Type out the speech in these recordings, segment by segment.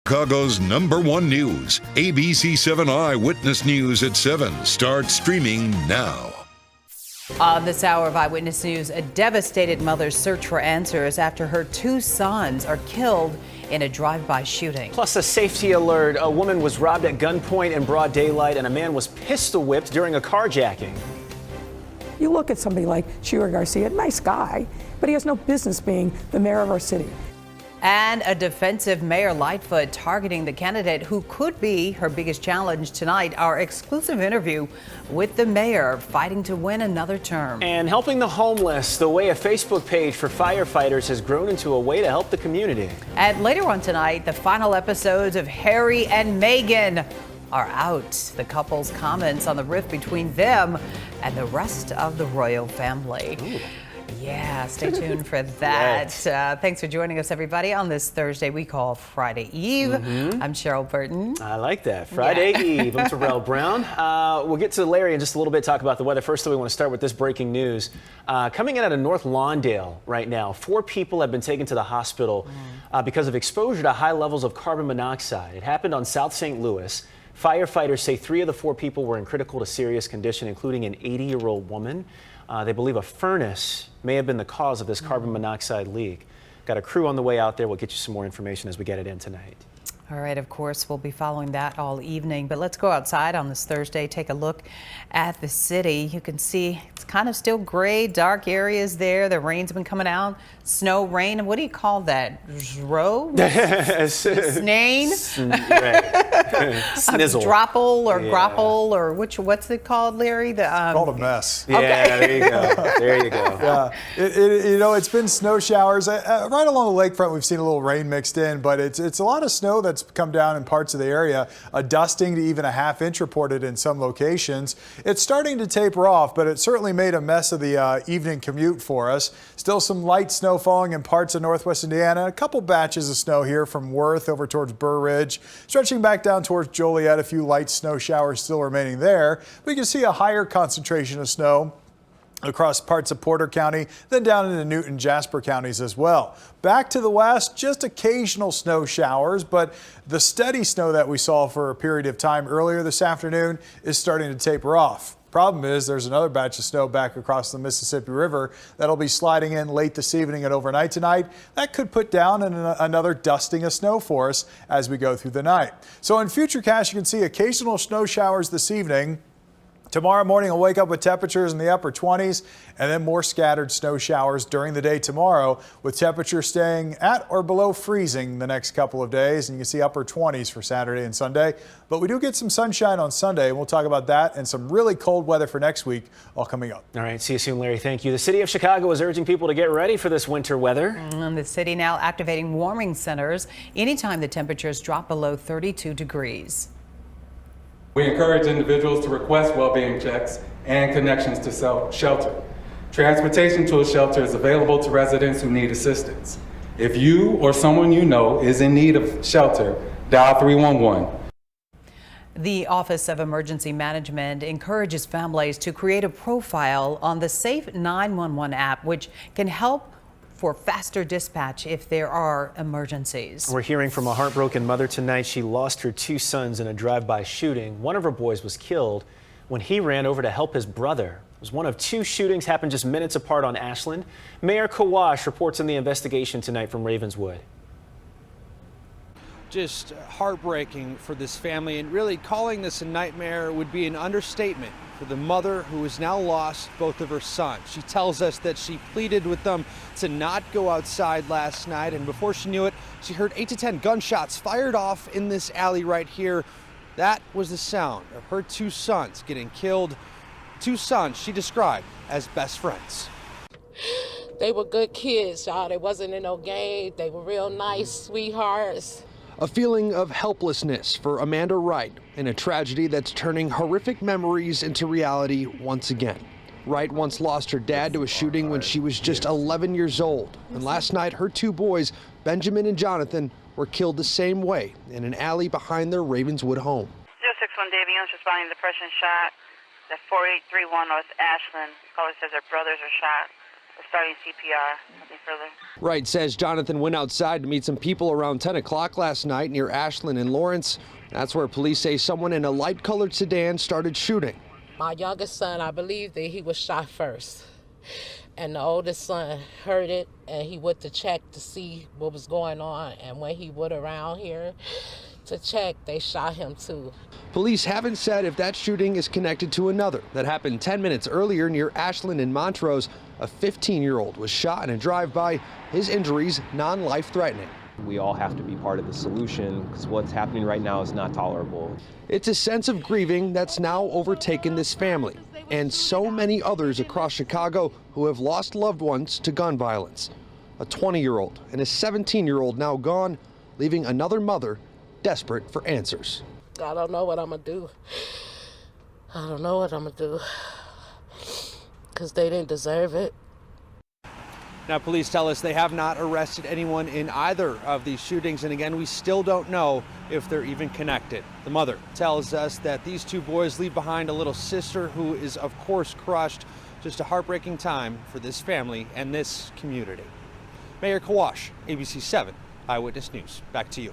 Chicago's #1 news, ABC7 Eyewitness News at 7, starts streaming now. On this hour of Eyewitness News, a devastated mother's search for answers after her 2 sons are killed in a drive-by shooting. Plus a safety alert. A woman was robbed at gunpoint in broad daylight, and a man was pistol whipped during a carjacking. You look at somebody like Shira Garcia, nice guy, but he has no business being the mayor of our city. And a defensive Mayor Lightfoot targeting the candidate who could be her biggest challenge tonight. Our exclusive interview with the mayor fighting to win another term. And helping the homeless, the way a Facebook page for firefighters has grown into a way to help the community. And later on tonight, the final episodes of Harry and Meghan are out. The couple's comments on the rift between them and the rest of the royal family. Ooh. Yeah, stay tuned for that. Thanks for joining us, everybody, on this Thursday we call Friday Eve. I'm Cheryl Burton. I like that. Friday Eve. I'm Terrell Brown. We'll get to Larry in just a little bit, talk about the weather. First, though, we want to start with this breaking news. Coming in out of North Lawndale right now, 4 people have been taken to the hospital because of exposure to high levels of carbon monoxide. It happened on South St. Louis. Firefighters say 3 of the 4 people were in critical to serious condition, including an 80-year-old woman. They believe a furnace may have been the cause of this carbon monoxide leak. Got a crew on the way out there. We'll get you some more information as we get it in tonight. All right, of course, we'll be following that all evening. But let's go outside on this Thursday, take a look at the city. You can see it's kind of still gray, dark areas there. The rain's been coming out. Snow, rain. What do you call that? Zro? Snain? Snizzle. Dropple or grapple or what's it called, Larry? Called a mess. Yeah, there you go. There you go. Yeah, it's been snow showers. Right along the lakefront, we've seen a little rain mixed in, but it's a lot of snow that's come down in parts of the area. A dusting to even a ½ inch reported in some locations. It's starting to taper off, but it certainly made a mess of the evening commute for us. Still some light snow falling in parts of northwest Indiana. A couple batches of snow here from Worth over towards Burr Ridge. Stretching back down towards Joliet, a few light snow showers still remaining there. We can see a higher concentration of snow across parts of Porter County, then down into Newton, Jasper counties as well. Back to the west, just occasional snow showers, but the steady snow that we saw for a period of time earlier this afternoon is starting to taper off. Problem is, there's another batch of snow back across the Mississippi River that'll be sliding in late this evening and overnight tonight. That could put down another dusting of snow for us as we go through the night. So in Futurecast, you can see occasional snow showers this evening. Tomorrow morning, I'll wake up with temperatures in the upper 20s and then more scattered snow showers during the day tomorrow, with temperatures staying at or below freezing the next couple of days. And you can see upper 20s for Saturday and Sunday. But we do get some sunshine on Sunday, and we'll talk about that and some really cold weather for next week all coming up. All right. See you soon, Larry. Thank you. The city of Chicago is urging people to get ready for this winter weather. And the city now activating warming centers anytime the temperatures drop below 32 degrees. We encourage individuals to request well-being checks and connections to shelter. Transportation to a shelter is available to residents who need assistance. If you or someone you know is in need of shelter, dial 311. The Office of Emergency Management encourages families to create a profile on the Safe 911 app, which can help for faster dispatch if there are emergencies. We're hearing from a heartbroken mother tonight. She lost her 2 sons in a drive-by shooting. One of her boys was killed when he ran over to help his brother. It was one of 2 shootings happened just minutes apart on Ashland. Mayor Kawash reports on the investigation tonight from Ravenswood. Just heartbreaking for this family, and really calling this a nightmare would be an understatement for the mother who has now lost both of her sons. She tells us that she pleaded with them to not go outside last night, and before she knew it, she heard 8 to 10 gunshots fired off in this alley right here. That was the sound of her 2 sons getting killed. 2 sons she described as best friends. They were good kids, y'all. They wasn't in no game. They were real nice sweethearts. A feeling of helplessness for Amanda Wright in a tragedy that's turning horrific memories into reality once again. Wright once lost her dad to a shooting when she was just 11 years old. And last night, her 2 boys, Benjamin and Jonathan, were killed the same way in an alley behind their Ravenswood home. 061 Davion responding to depression shot. The 4831 North Ashland. Caller says their brothers are shot. starting CPR. Nothing further. Wright says Jonathan went outside to meet some people around 10 o'clock last night near Ashland and Lawrence. That's where police say someone in a light-colored sedan started shooting. My youngest son, I believe that he was shot first. And the oldest son heard it, and he went to check to see what was going on. And when he went around here to check, they shot him too. Police haven't said if that shooting is connected to another that happened 10 minutes earlier near Ashland and Montrose. A 15-year-old was shot in a drive-by. His injuries non-life-threatening. We all have to be part of the solution because what's happening right now is not tolerable. It's a sense of grieving that's now overtaken this family and so many others across Chicago who have lost loved ones to gun violence. A 20-year-old and a 17-year-old now gone, leaving another mother desperate for answers. I don't know what I'm going to do. I don't know what I'm going to do because they didn't deserve it. Now, police tell us they have not arrested anyone in either of these shootings, and again, we still don't know if they're even connected. The mother tells us that these two boys leave behind a little sister who is, of course, crushed. Just a heartbreaking time for this family and this community. Mayor Kawash, ABC 7 Eyewitness News. Back to you.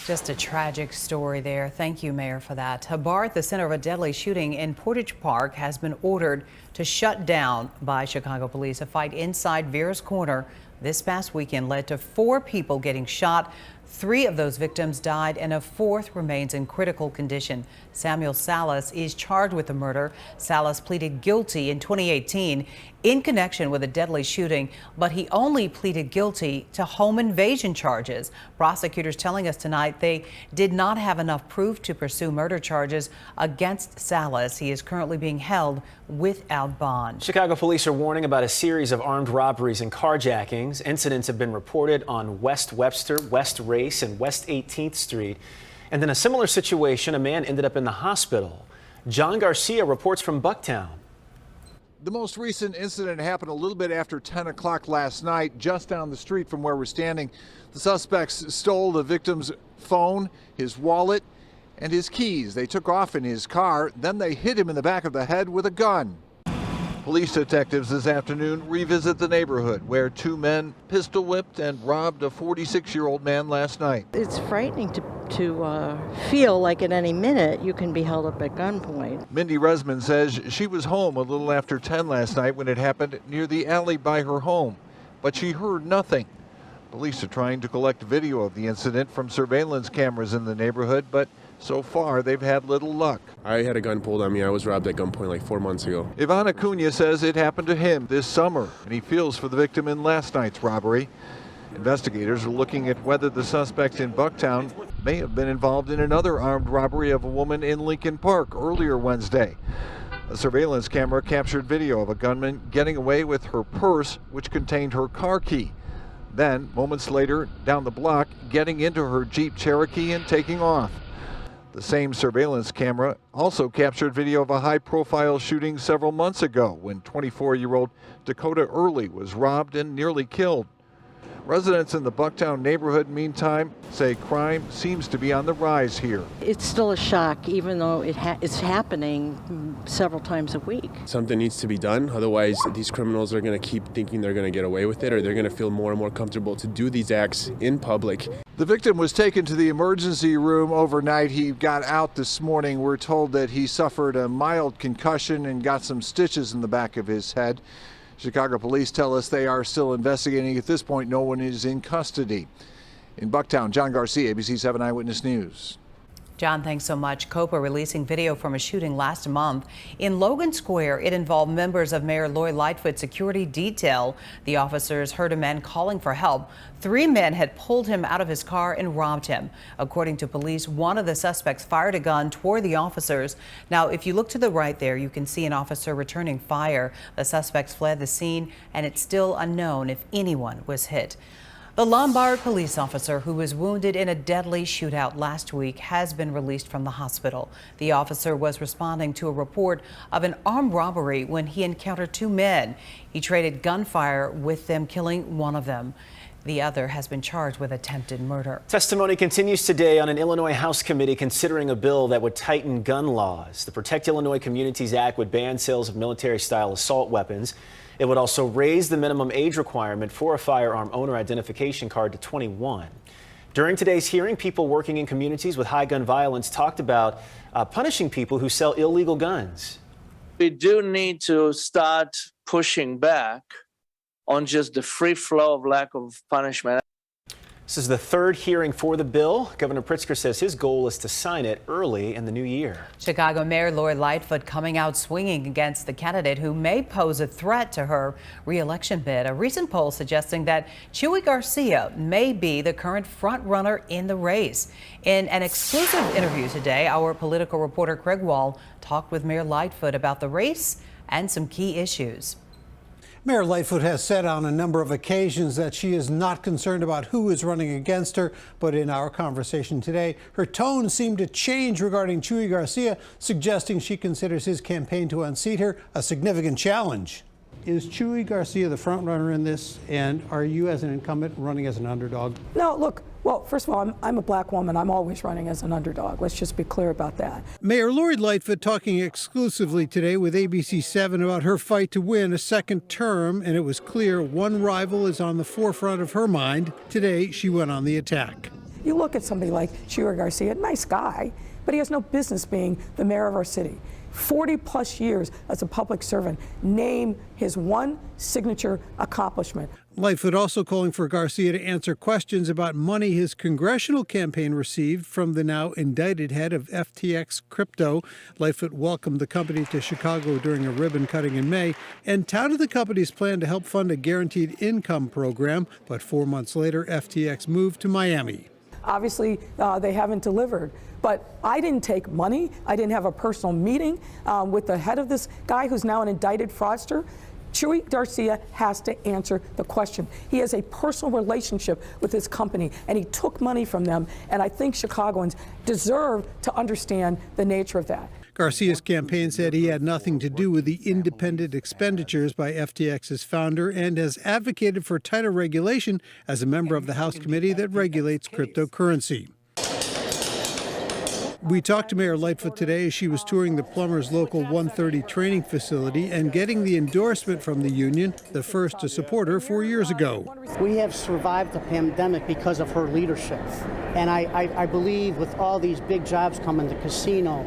Just a tragic story there. Thank you, Mayor, for that. A bar at the center of a deadly shooting in Portage Park has been ordered to shut down by Chicago police. A fight inside Vera's Corner this past weekend led to 4 people getting shot. 3 of those victims died and a 4th remains in critical condition. Samuel Salas is charged with the murder. Salas pleaded guilty in 2018 in connection with a deadly shooting, but he only pleaded guilty to home invasion charges. Prosecutors telling us tonight they did not have enough proof to pursue murder charges against Salas. He is currently being held without bond. Chicago police are warning about a series of armed robberies and carjackings. Incidents have been reported on West Webster, West Race, and West 18th Street. And in a similar situation, a man ended up in the hospital. John Garcia reports from Bucktown. The most recent incident happened a little bit after 10 o'clock last night, just down the street from where we're standing. The suspects stole the victim's phone, his wallet, and his keys. They took off in his car, then they hit him in the back of the head with a gun. Police detectives this afternoon revisit the neighborhood where 2 men pistol whipped and robbed a 46-year-old man last night. It's frightening to feel like at any minute you can be held up at gunpoint. Mindy Resman says she was home a little after 10 last night when it happened near the alley by her home, but she heard nothing. Police are trying to collect video of the incident from surveillance cameras in the neighborhood, but so far they've had little luck. I had a gun pulled on me. I was robbed at gunpoint like 4 months ago. Ivan Acuna says it happened to him this summer, and he feels for the victim in last night's robbery. Investigators are looking at whether the suspect in Bucktown may have been involved in another armed robbery of a woman in Lincoln Park earlier Wednesday. A surveillance camera captured video of a gunman getting away with her purse, which contained her car key. Then, moments later, down the block, getting into her Jeep Cherokee and taking off. The same surveillance camera also captured video of a high-profile shooting several months ago when 24-year-old Dakota Early was robbed and nearly killed. Residents in the Bucktown neighborhood, meantime, say crime seems to be on the rise here. It's still a shock, even though it's happening several times a week. Something needs to be done. Otherwise, these criminals are going to keep thinking they're going to get away with it, or they're going to feel more and more comfortable to do these acts in public. The victim was taken to the emergency room overnight. He got out this morning. We're told that he suffered a mild concussion and got some stitches in the back of his head. Chicago police tell us they are still investigating. At this point, no one is in custody. In Bucktown, John Garcia, ABC 7 Eyewitness News. John, thanks so much. COPA releasing video from a shooting last month in Logan Square. It involved members of Mayor Lloyd Lightfoot's security detail. The officers heard a man calling for help. 3 men had pulled him out of his car and robbed him. According to police, one of the suspects fired a gun toward the officers. Now, if you look to the right there, you can see an officer returning fire. The suspects fled the scene, and it's still unknown if anyone was hit. The Lombard police officer who was wounded in a deadly shootout last week has been released from the hospital. The officer was responding to a report of an armed robbery when he encountered 2 men. He traded gunfire with them, killing one of them. The other has been charged with attempted murder. Testimony continues today on an Illinois House committee considering a bill that would tighten gun laws. The Protect Illinois Communities Act would ban sales of military-style assault weapons. It would also raise the minimum age requirement for a firearm owner identification card to 21. During today's hearing, people working in communities with high gun violence talked about punishing people who sell illegal guns. We do need to start pushing back on just the free flow of lack of punishment. This is the third hearing for the bill. Governor Pritzker says his goal is to sign it early in the new year. Chicago Mayor Lori Lightfoot coming out swinging against the candidate who may pose a threat to her re-election bid. A recent poll suggesting that Chuy Garcia may be the current front-runner in the race. In an exclusive interview today, our political reporter Craig Wall talked with Mayor Lightfoot about the race and some key issues. Mayor Lightfoot has said on a number of occasions that she is not concerned about who is running against her, but in our conversation today, her tone seemed to change regarding Chuy Garcia, suggesting she considers his campaign to unseat her a significant challenge. Is Chuy Garcia the front runner in this, and are you as an incumbent running as an underdog? No, look, well, first of all, I'm a black woman. I'm always running as an underdog. Let's just be clear about that. Mayor Lori Lightfoot talking exclusively today with ABC7 about her fight to win a second term, and it was clear one rival is on the forefront of her mind. Today, she went on the attack. You look at somebody like Chuy Garcia, nice guy, but he has no business being the mayor of our city. 40 plus years as a public servant. Name his one signature accomplishment. Lightfoot also calling for Garcia to answer questions about money his congressional campaign received from the now indicted head of FTX Crypto. Lightfoot welcomed the company to Chicago during a ribbon cutting in May and touted the company's plan to help fund a guaranteed income program. But 4 months later, FTX moved to Miami. Obviously, they haven't delivered. But I didn't take money. I didn't have a personal meeting with the head of this guy who's now an indicted fraudster. Chuy Garcia has to answer the question. He has a personal relationship with his company, and he took money from them. And I think Chicagoans deserve to understand the nature of that. Garcia's campaign said he had nothing to do with the independent expenditures by FTX's founder and has advocated for tighter regulation as a member of the House committee that regulates cryptocurrency. We talked to Mayor Lightfoot today as she was touring the Plumbers Local 130 training facility and getting the endorsement from the union, the first to support her 4 years ago. We have survived the pandemic because of her leadership. And I believe with all these big jobs coming, the casino,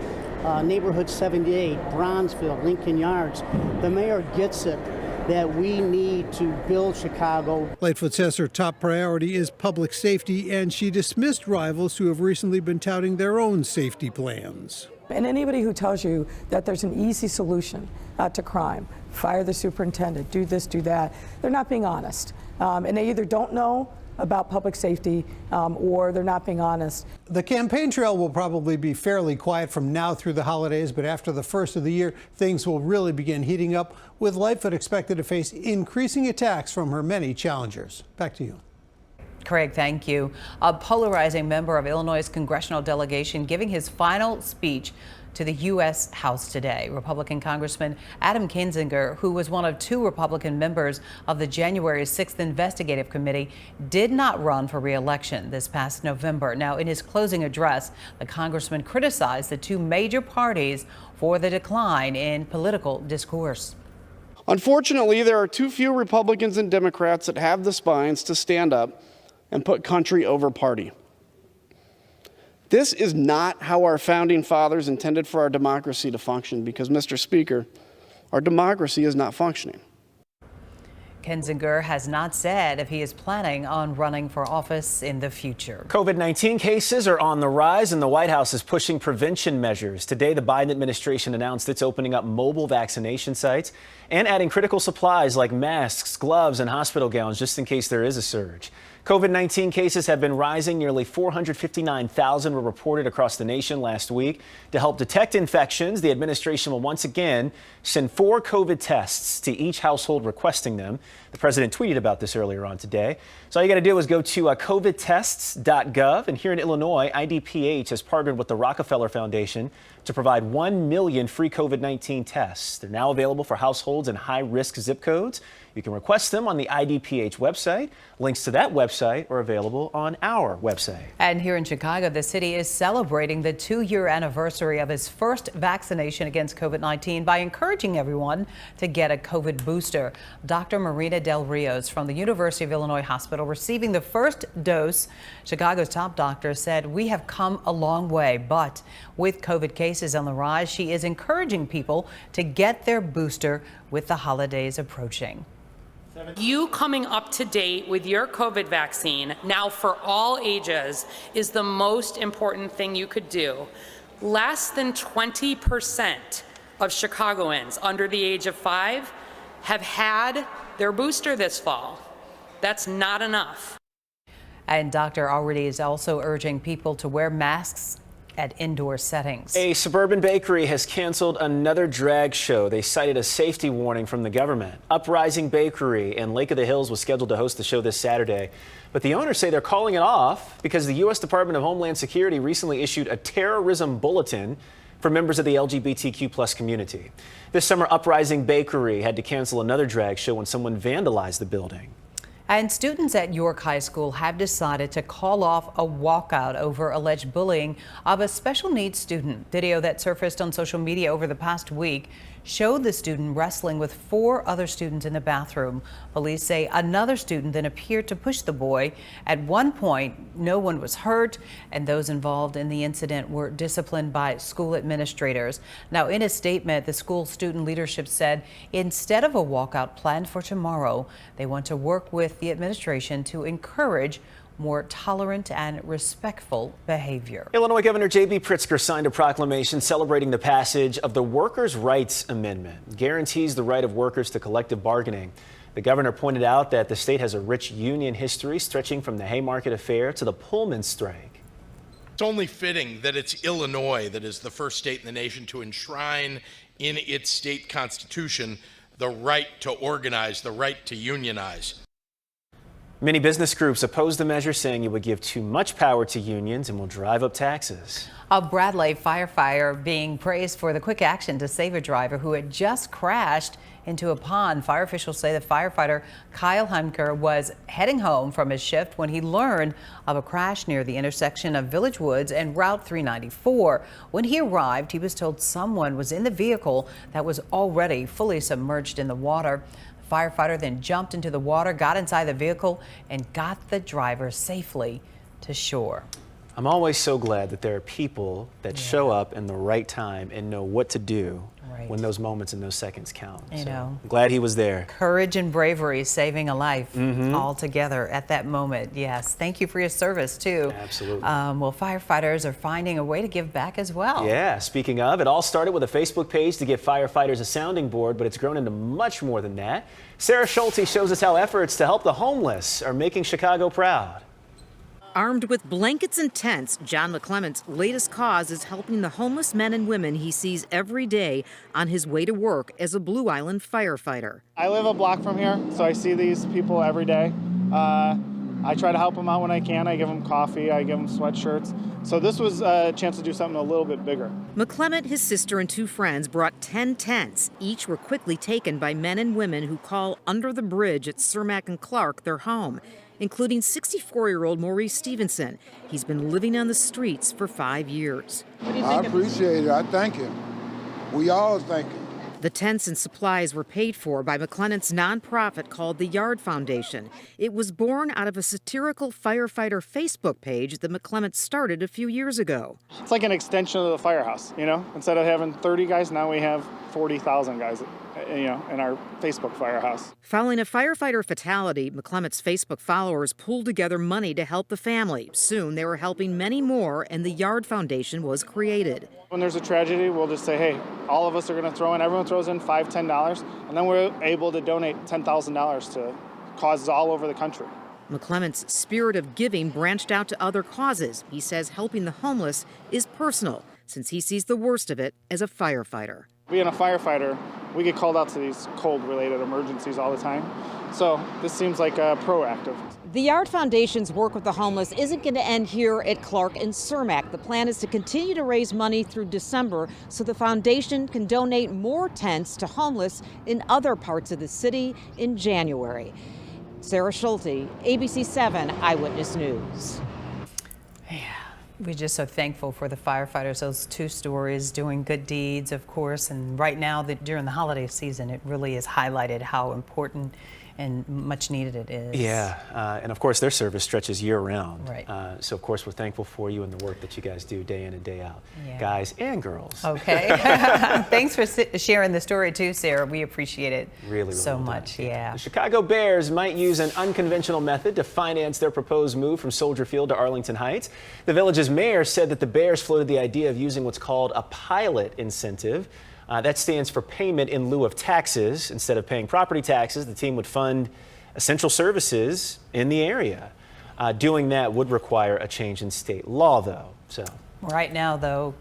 Neighborhood 78, Bronzeville, Lincoln Yards, the mayor gets it that we need to build Chicago. Lightfoot says her top priority is public safety, and she dismissed rivals who have recently been touting their own safety plans. And anybody who tells you that there's an easy solution to crime, fire the superintendent, do this, do that, they're not being honest. And they either don't know about public safety or they're not being honest. The campaign trail will probably be fairly quiet from now through the holidays, but after the first of the year, things will really begin heating up, with Lightfoot expected to face increasing attacks from her many challengers. Back to you. Craig, thank you. A polarizing member of Illinois' congressional delegation giving his final speech to the U.S. House today. Republican Congressman Adam Kinzinger, who was one of 2 Republican members of the January 6th investigative committee, did not run for re-election this past November. Now, in his closing address, the congressman criticized the 2 major parties for the decline in political discourse. Unfortunately, there are too few Republicans and Democrats that have the spines to stand up and put country over party. This is not how our founding fathers intended for our democracy to function because, Mr. Speaker, our democracy is not functioning. Kinzinger has not said if he is planning on running for office in the future. COVID-19 cases are on the rise, and the White House is pushing prevention measures. Today, the Biden administration announced it's opening up mobile vaccination sites and adding critical supplies like masks, gloves, and hospital gowns just in case there is a surge. COVID-19 cases have been rising. Nearly 459,000 were reported across the nation last week. To help detect infections, the administration will once again send 4 COVID tests to each household requesting them. The president tweeted about this earlier on today. So all you got to do is go to covidtests.gov. And here in Illinois, IDPH has partnered with the Rockefeller Foundation to provide 1 million free COVID-19 tests. They're now available for households in high-risk zip codes. You can request them on the IDPH website. Links to that website are available on our website. And here in Chicago, the city is celebrating the 2-year anniversary of its first vaccination against COVID-19 by encouraging everyone to get a COVID booster. Dr. Marina Del Rios from the University of Illinois Hospital receiving the first dose. Chicago's top doctor said, "We have come a long way, but with COVID cases on the rise, she is encouraging people to get their booster with the holidays approaching." You coming up to date with your COVID vaccine, now for all ages, is the most important thing you could do. Less than 20% of Chicagoans under the age of 5 have had their booster this fall. That's not enough. And Dr. Already is also urging people to wear masks at indoor settings. A suburban bakery has canceled another drag show. They cited a safety warning from the government. Uprising Bakery in Lake of the Hills was scheduled to host the show this Saturday, but the owners say they're calling it off because the U.S. Department of Homeland Security recently issued a terrorism bulletin for members of the LGBTQ+ community. This summer, Uprising Bakery had to cancel another drag show when someone vandalized the building. And students at York High School have decided to call off a walkout over alleged bullying of a special needs student. Video that surfaced on social media over the past week showed the student wrestling with 4 other students in the bathroom. Police say another student then appeared to push the boy. At one point, no one was hurt, and those involved in the incident were disciplined by school administrators. Now, in a statement, the school student leadership said instead of a walkout planned for tomorrow, they want to work with the administration to encourage more tolerant and respectful behavior. Illinois Governor J.B. Pritzker signed a proclamation celebrating the passage of the Workers' Rights Amendment. It guarantees the right of workers to collective bargaining. The governor pointed out that the state has a rich union history stretching from the Haymarket Affair to the Pullman strike. It's only fitting that it's Illinois that is the first state in the nation to enshrine in its state constitution the right to organize, the right to unionize. Many business groups oppose the measure, saying it would give too much power to unions and will drive up taxes. A Bradley firefighter being praised for the quick action to save a driver who had just crashed into a pond. Fire officials say the firefighter Kyle Hunker was heading home from his shift when he learned of a crash near the intersection of Village Woods and Route 394. When he arrived, he was told someone was in the vehicle that was already fully submerged in the water. Firefighter then jumped into the water, got inside the vehicle, and got the driver safely to shore. I'm always so glad that there are people that show up in the right time and know what to do when those moments and those seconds count. You know, I'm glad he was there. Courage and bravery saving a life all together at that moment. Yes. Thank you for your service, too. Absolutely. Well, firefighters are finding a way to give back as well. Yeah. Speaking of, it all started with a Facebook page to give firefighters a sounding board, but it's grown into much more than that. Sarah Schulte shows us how efforts to help the homeless are making Chicago proud. Armed with blankets and tents, John McClement's latest cause is helping the homeless men and women he sees every day on his way to work as a Blue Island firefighter. I live a block from here, so I see these people every day. I try to help them out when I can. I give them coffee, I give them sweatshirts. So this was a chance to do something a little bit bigger. McClement, his sister, and 2 friends brought 10 tents. Each were quickly taken by men and women who call Under the Bridge at Cermak and Clark their home, including 64-year-old Maurice Stevenson. He's been living on the streets for 5 years. I appreciate it. I thank him. We all thank him. The tents and supplies were paid for by McClellan's nonprofit called the Yard Foundation. It was born out of a satirical firefighter Facebook page that McClement started a few years ago. It's like an extension of the firehouse, you know? Instead of having 30 guys, now we have 40,000 guys, you know, in our Facebook firehouse. Following a firefighter fatality, McClement's Facebook followers pulled together money to help the family. Soon they were helping many more, and the Yard Foundation was created. When there's a tragedy, we'll just say, hey, all of us are going to throw in, everyone throws in $5, $10, and then we're able to donate $10,000 to causes all over the country. McClement's spirit of giving branched out to other causes. He says helping the homeless is personal, since he sees the worst of it as a firefighter. Being a firefighter, We get called out to these cold-related emergencies all the time. So this seems like proactive. The Yard Foundation's work with the homeless isn't going to end here at Clark and Cermak. The plan is to continue to raise money through December so the foundation can donate more tents to homeless in other parts of the city in January. Sarah Schulte, ABC 7 Eyewitness News. We're just so thankful for the firefighters, those two stories, doing good deeds, of course. And right now, during the holiday season, it really is highlighted how important and much needed it is. Yeah, and of course their service stretches year round. Right. So of course we're thankful for you and the work that you guys do day in and day out, Yeah. guys and girls. Okay. Thanks for sharing the story too, Sarah. We appreciate it really so well much. done. Yeah. The Chicago Bears might use an unconventional method to finance their proposed move from Soldier Field to Arlington Heights. The village's mayor said that the Bears floated the idea of using what's called a pilot incentive. That stands for payment in lieu of taxes. Instead of paying property taxes, the team would fund essential services in the area. Doing that would require a change in state law, though. So Right now, though,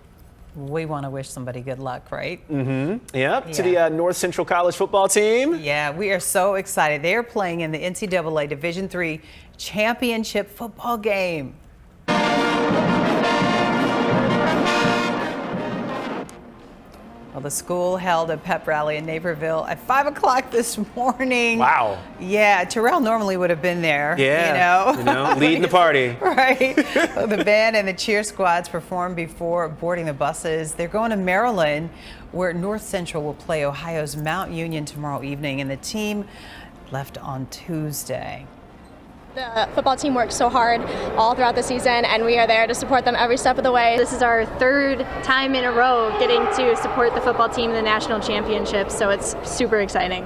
we want to wish somebody good luck, right? Mm-hmm. Yep. To the North Central College football team. Yeah, we are so excited. They are playing in the NCAA Division III championship football game. Well, the school held a pep rally in Naperville at 5 o'clock this morning. Wow. Yeah, Terrell normally would have been there. Yeah. You know, leading the party. Right. The band and the cheer squads performed before boarding the buses. They're going to Maryland, where North Central will play Ohio's Mount Union tomorrow evening, and the team left on Tuesday. The football team works so hard all throughout the season, and we are there to support them every step of the way. This is our third time in a row getting to support the football team in the national championship, so it's super exciting.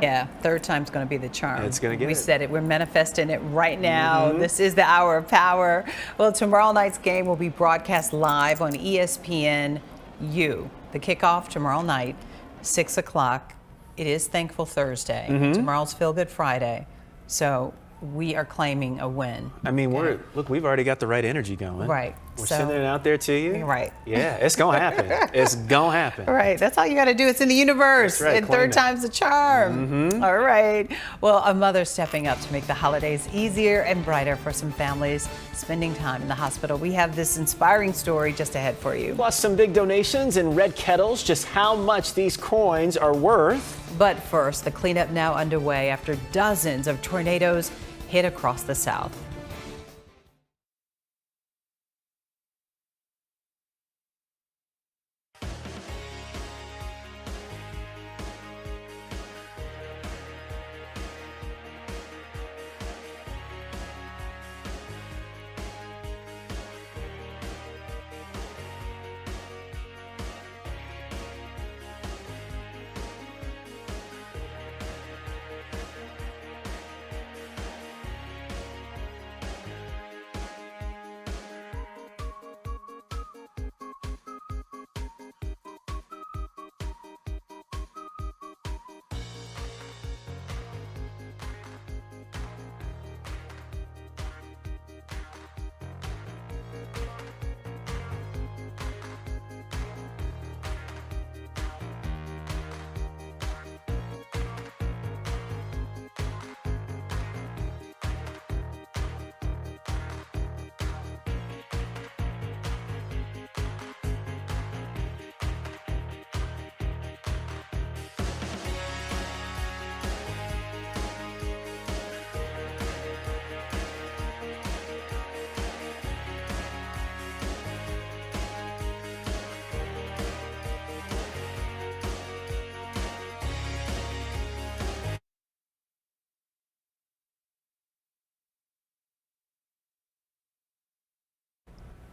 Yeah, third time's going to be the charm. It's going to get We it. said it. We're manifesting it right now. Mhm. This is the hour of power. Well, tomorrow night's game will be broadcast live on ESPNU. The kickoff tomorrow night, 6 o'clock. It is Thankful Thursday. Mhm. Tomorrow's Feel Good Friday. So we are claiming a win. I mean, we've already got the right energy going. Right. We're So- sending it out there to you. Right. Yeah, it's gonna happen. It's gonna happen. Right, that's all you got to do. It's in the universe. That's right, And claim third it. time's the charm. Mhm. All right. Well, a mother stepping up to make the holidays easier and brighter for some families spending time in the hospital. We have this inspiring story just ahead for you. Plus some big donations and red kettles, just how much these coins are worth. But first, the cleanup now underway after dozens of tornadoes hit across the South.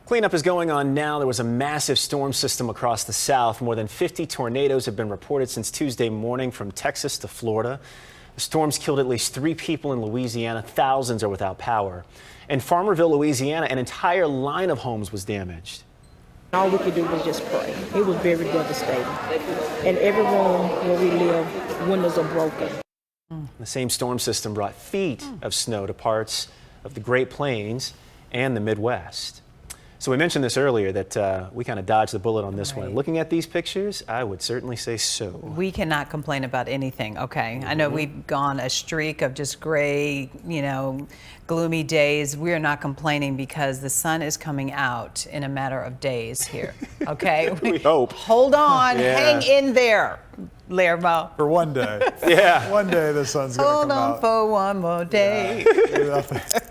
Cleanup is going on now. There was a massive storm system across the South. More than 50 tornadoes have been reported since Tuesday morning from Texas to Florida. The storms killed at least 3 people in Louisiana. Thousands are without power. In Farmerville, Louisiana, an entire line of homes was damaged. All we could do was just pray. It was very devastating. In every room where we live, windows are broken. The same storm system brought feet of snow to parts of the Great Plains and the Midwest. So we mentioned this earlier that we kind of dodged the bullet on this one. Looking at these pictures, I would certainly say so. We cannot complain about anything, okay? I know we've gone a streak of just gray, gloomy days. We are not complaining because the sun is coming out in a matter of days here, okay? We hope. Hold on, hang in there, Lermo. For one day. Yeah. One day the sun's going to come out. Hold on for one more day.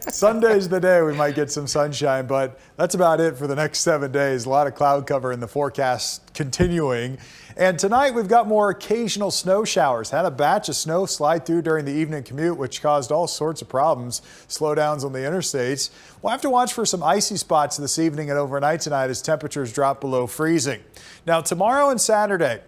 Sunday's the day we might get some sunshine, but that's about it for the next 7 days. A lot of cloud cover in the forecast continuing. And tonight we've got more occasional snow showers. Had a batch of snow slide through during the evening commute, which caused all sorts of problems, slowdowns on the interstates. We'll have to watch for some icy spots this evening and overnight tonight as temperatures drop below freezing. Now tomorrow and Saturday,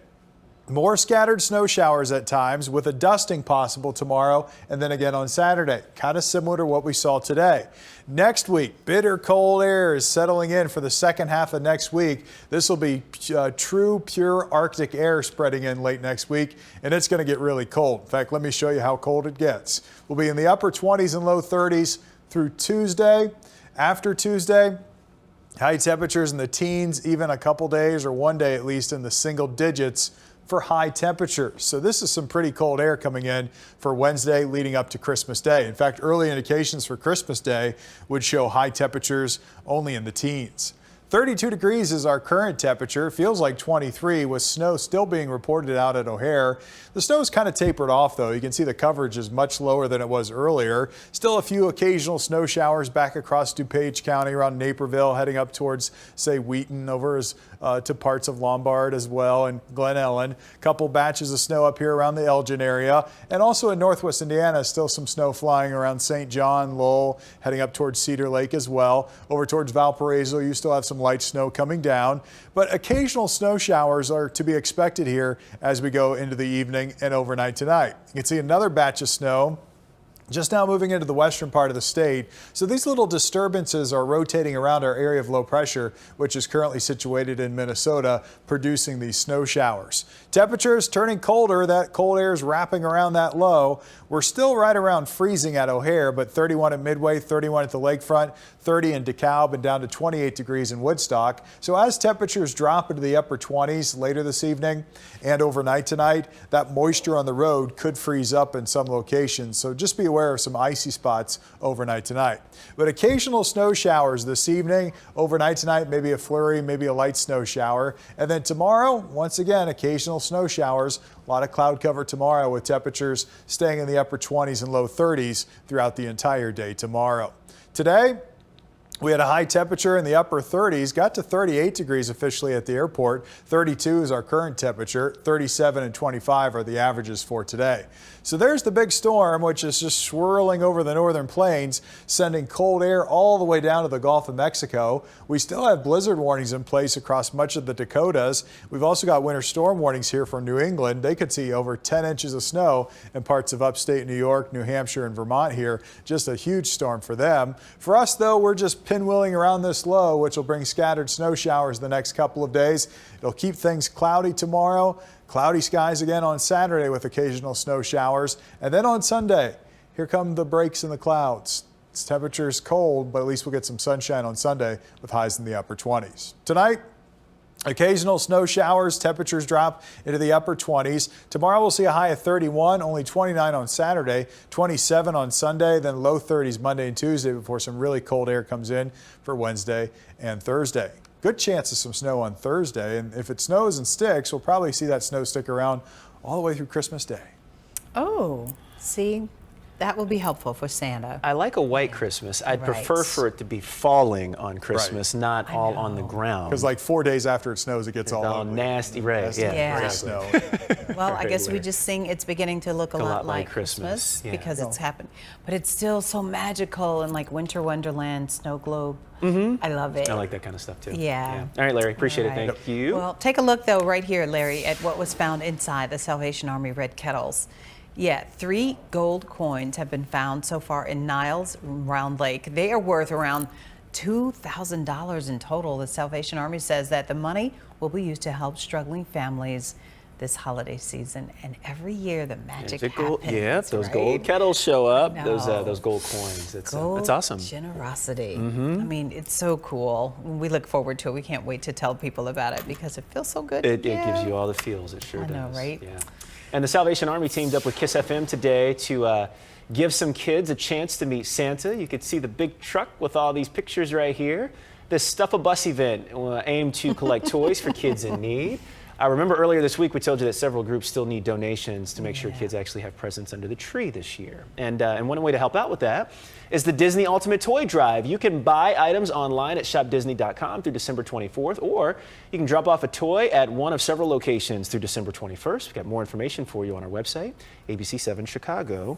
more scattered snow showers at times with a dusting possible tomorrow and then again on Saturday, kind of similar to what we saw today. Next week, bitter cold air is settling in for the second half of next week. This will be true, pure Arctic air spreading in late next week, and it's going to get really cold. In fact, let me show you how cold it gets. We'll be in the upper 20s and low 30s through Tuesday. After Tuesday, high temperatures in the teens, even a couple days or one day at least in the single digits for high temperatures. So this is some pretty cold air coming in for Wednesday leading up to Christmas Day. In fact, early indications for Christmas Day would show high temperatures only in the teens. 32 degrees is our current temperature. Feels like 23 with snow still being reported out at O'Hare. The snow's kind of tapered off though. You can see the coverage is much lower than it was earlier. Still a few occasional snow showers back across DuPage County around Naperville, heading up towards, say, Wheaton over to parts of Lombard as well and Glen Ellen. Couple batches of snow up here around the Elgin area. And also in northwest Indiana, still some snow flying around St. John, Lowell, heading up towards Cedar Lake as well. Over towards Valparaiso, you still have some light snow coming down, but occasional snow showers are to be expected here as we go into the evening and overnight tonight. You can see another batch of snow just now moving into the western part of the state. So these little disturbances are rotating around our area of low pressure, which is currently situated in Minnesota, producing these snow showers. Temperatures turning colder. That cold air is wrapping around that low. We're still right around freezing at O'Hare, but 31 at Midway, 31 at the lakefront, 30 in DeKalb, and down to 28 degrees in Woodstock. So as temperatures drop into the upper 20s later this evening and overnight tonight, that moisture on the road could freeze up in some locations. So just be aware of some icy spots overnight tonight. But occasional snow showers this evening, overnight tonight, maybe a flurry, maybe a light snow shower. And then tomorrow, once again, occasional snow showers. A lot of cloud cover tomorrow with temperatures staying in the upper 20s and low 30s throughout the entire day tomorrow. Today, we had a high temperature in the upper 30s, got to 38 degrees officially at the airport. 32 is our current temperature. 37 and 25 are the averages for today. So there's the big storm, which is just swirling over the northern plains, sending cold air all the way down to the Gulf of Mexico. We still have blizzard warnings in place across much of the Dakotas. We've also got winter storm warnings here for New England. They could see over 10 inches of snow in parts of upstate New York, New Hampshire, and Vermont here. Just a huge storm for them. For us, though, we're just pinwheeling around this low, which will bring scattered snow showers the next couple of days. It'll keep things cloudy tomorrow. Cloudy skies again on Saturday with occasional snow showers. And then on Sunday, here come the breaks in the clouds. It's temperatures cold, but at least we'll get some sunshine on Sunday with highs in the upper 20s. Tonight, occasional snow showers, temperatures drop into the upper 20s. Tomorrow we'll see a high of 31, only 29 on Saturday, 27 on Sunday, then low 30s Monday and Tuesday before some really cold air comes in for Wednesday and Thursday. Good chance of some snow on Thursday, and if it snows and sticks, we'll probably see that snow stick around all the way through Christmas Day. Oh, see? That will be helpful for Santa. I like a white Christmas. I'd prefer for it to be falling on Christmas, not all on the ground. Because like 4 days after it snows, it gets all nasty, right? Yeah. Snow. Well, I guess we just sing it's beginning to look a lot like Christmas because it's happened. But it's still so magical and like Winter Wonderland, Snow Globe. I love it. I like that kind of stuff too. Yeah. All right, Larry, appreciate it. Thank you. Well, take a look though right here, Larry, at what was found inside the Salvation Army red kettles. Yeah, 3 gold coins have been found so far in Niles Round Lake. They are worth around $2,000 in total. The Salvation Army says that the money will be used to help struggling families this holiday season, and every year the magic Those happens. gold kettles show up. I Those know. gold coins. It's Gold awesome. generosity. I mean, it's so cool. We look forward to it. We can't wait to tell people about it because it feels so good. It gives you all the feels. It sure I does. know, right? Yeah. And the Salvation Army teamed up with Kiss FM today to give some kids a chance to meet Santa. You could see the big truck with all these pictures right here. This Stuff a Bus event aimed to collect toys for kids in need. I remember earlier this week we told you that several groups still need donations to make sure kids actually have presents under the tree this year. And one way to help out with that is the Disney Ultimate Toy Drive. You can buy items online at shopdisney.com through December 24th, or you can drop off a toy at one of several locations through December 21st. We've got more information for you on our website, abc7chicago.com.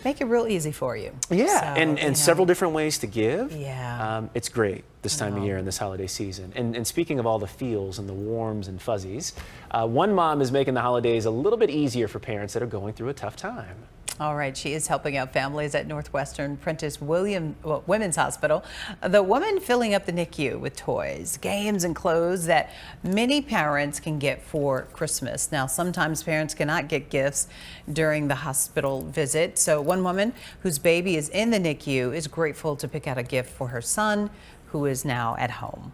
Make it real easy for you. Yeah, So, and several different ways to give. Yeah. It's great this time of year in this holiday season. And speaking of all the feels and the warms and fuzzies, one mom is making the holidays a little bit easier for parents that are going through a tough time. All right, she is helping out families at Northwestern Prentice Women's Hospital. The woman filling up the NICU with toys, games, and clothes that many parents can get for Christmas. Now, sometimes parents cannot get gifts during the hospital visit. So one woman whose baby is in the NICU is grateful to pick out a gift for her son, who is now at home.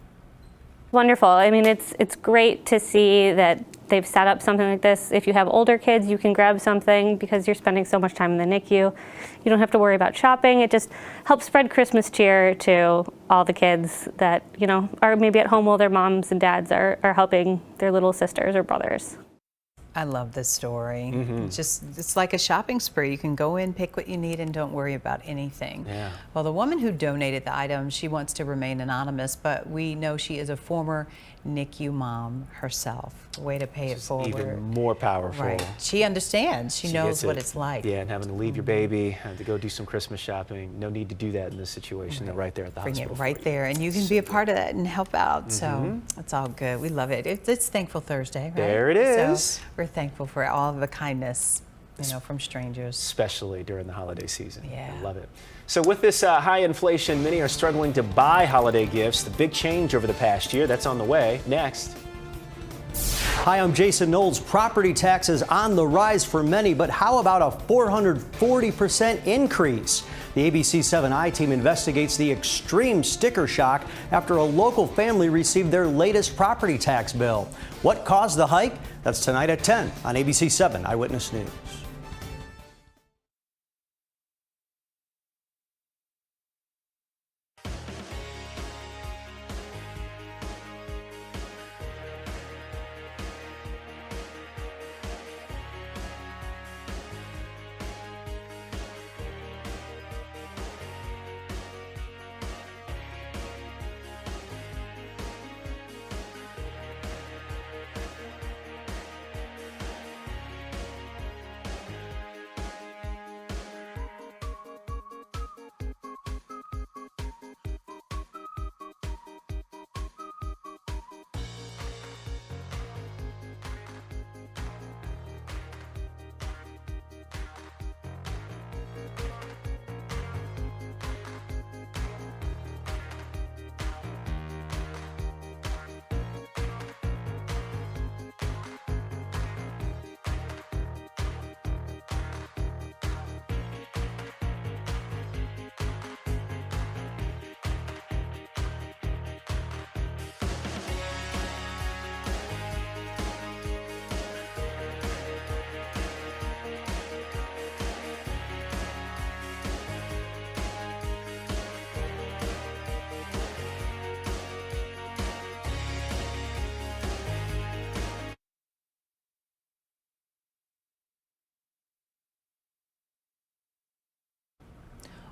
Wonderful. I mean, it's great to see that they've set up something like this. If you have older kids, you can grab something because you're spending so much time in the NICU. You don't have to worry about shopping. It just helps spread Christmas cheer to all the kids that, you know, are maybe at home while their moms and dads are helping their little sisters or brothers. I love this story. It's like a shopping spree. You can go in, pick what you need, and don't worry about anything. Yeah. Well, the woman who donated the items, she wants to remain anonymous, but we know she is a former NICU mom herself. Way to pay it forward. Even more powerful. Right. She understands. She knows gets what it. it's like. Yeah, and having to leave your baby to go do some Christmas shopping. No need to do that in this situation. They're right there at the Bring hospital. it right there, and you can be a part of that and help out. So it's all good. We love it. It's Thankful Thursday, right? There it is. So we're thankful for all of the kindness, you know, from strangers. Especially during the holiday season. Yeah. I love it. So with this high inflation, many are struggling to buy holiday gifts. The big change over the past year, that's on the way. Next. Hi, I'm Jason Knowles. Property taxes on the rise for many, but how about a 440% increase? The ABC 7i team investigates the extreme sticker shock after a local family received their latest property tax bill. What caused the hike? That's tonight at 10 on ABC 7 Eyewitness News.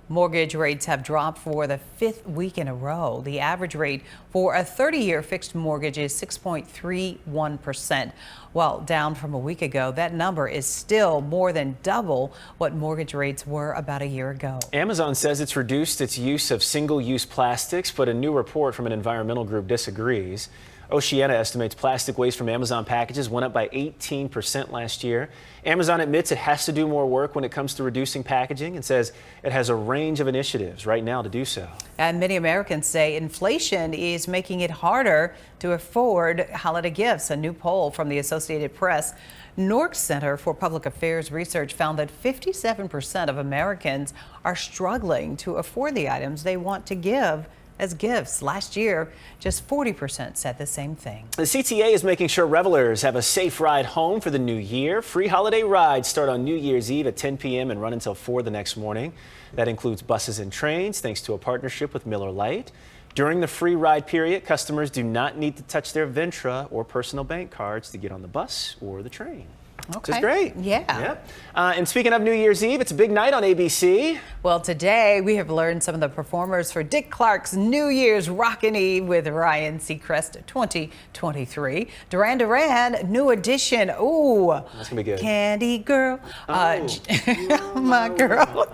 Mortgage rates have dropped for the 5th week in a row. The average rate for a 30-year fixed mortgage is 6.31%. While down from a week ago, that number is still more than double what mortgage rates were about a year ago. Amazon says it's reduced its use of single-use plastics, but a new report from an environmental group disagrees. Oceana estimates plastic waste from Amazon packages went up by 18% last year. Amazon admits it has to do more work when it comes to reducing packaging and says it has a range of initiatives right now to do so. And many Americans say inflation is making it harder to afford holiday gifts. A new poll from the Associated Press Nork Center for Public Affairs Research found that 57% of Americans are struggling to afford the items they want to give as gifts. Last year, just 40% said the same thing. The CTA is making sure revelers have a safe ride home for the new year. Free holiday rides start on New Year's Eve at 10 p.m. and run until 4 the next morning. That includes buses and trains, thanks to a partnership with Miller Lite. During the free ride period, customers do not need to touch their Ventra or personal bank cards to get on the bus or the train. Okay. Which is great. Yeah. Yep. And speaking of New Year's Eve, it's a big night on ABC. Well, today we have learned some of the performers for Dick Clark's New Year's Rockin' Eve with Ryan Seacrest 2023. Duran Duran, new edition. Ooh. That's going to be good. Candy Girl. My girl.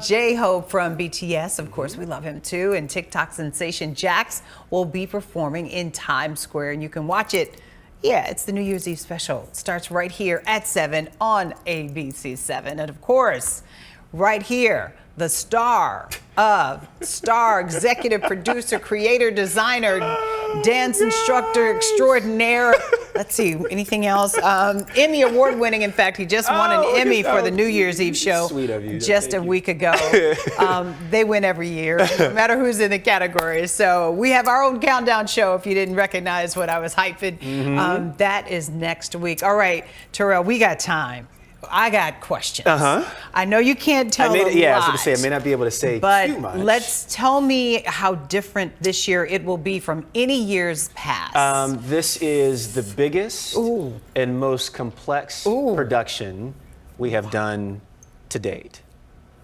J-Hope from BTS. Of course, we love him too. And TikTok sensation Jax will be performing in Times Square. And you can watch it. Yeah, it's the New Year's Eve special. It starts right here at 7 on ABC 7. And of course, right here, the star, executive producer, creator, designer, dance instructor extraordinaire. Let's see, anything else? Emmy award winning. In fact, he just won an Emmy for the New Year's Eve show just a week ago. They win every year, no matter who's in the category. So we have our own countdown show if you didn't recognize what I was hyping. That is next week. All right, Terrell, we got time. I got questions. I know you can't tell I was going to say, I may not be able to say too much. Let's tell me how different this year it will be from any years past. This is the biggest and most complex production we have done to date.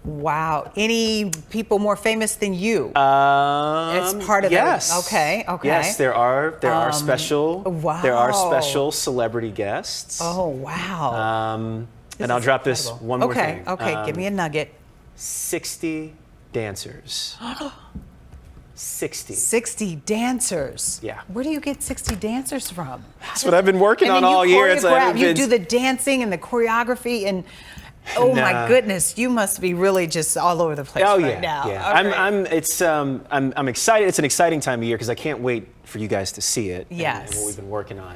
Wow. Any people more famous than you? It's part of yes. it. Okay. Yes, there are special. Wow. There are special celebrity guests. Oh wow. And I'll drop this one more thing. Okay, give me a nugget. 60 dancers. 60. 60 dancers. Yeah. Where do you get 60 dancers from? That's what I've been working on all year. You do the dancing and the choreography and oh my goodness, you must be really just all over the place right now. Yeah. I'm excited. It's an exciting time of year because I can't wait for you guys to see it. Yes. And what we've been working on.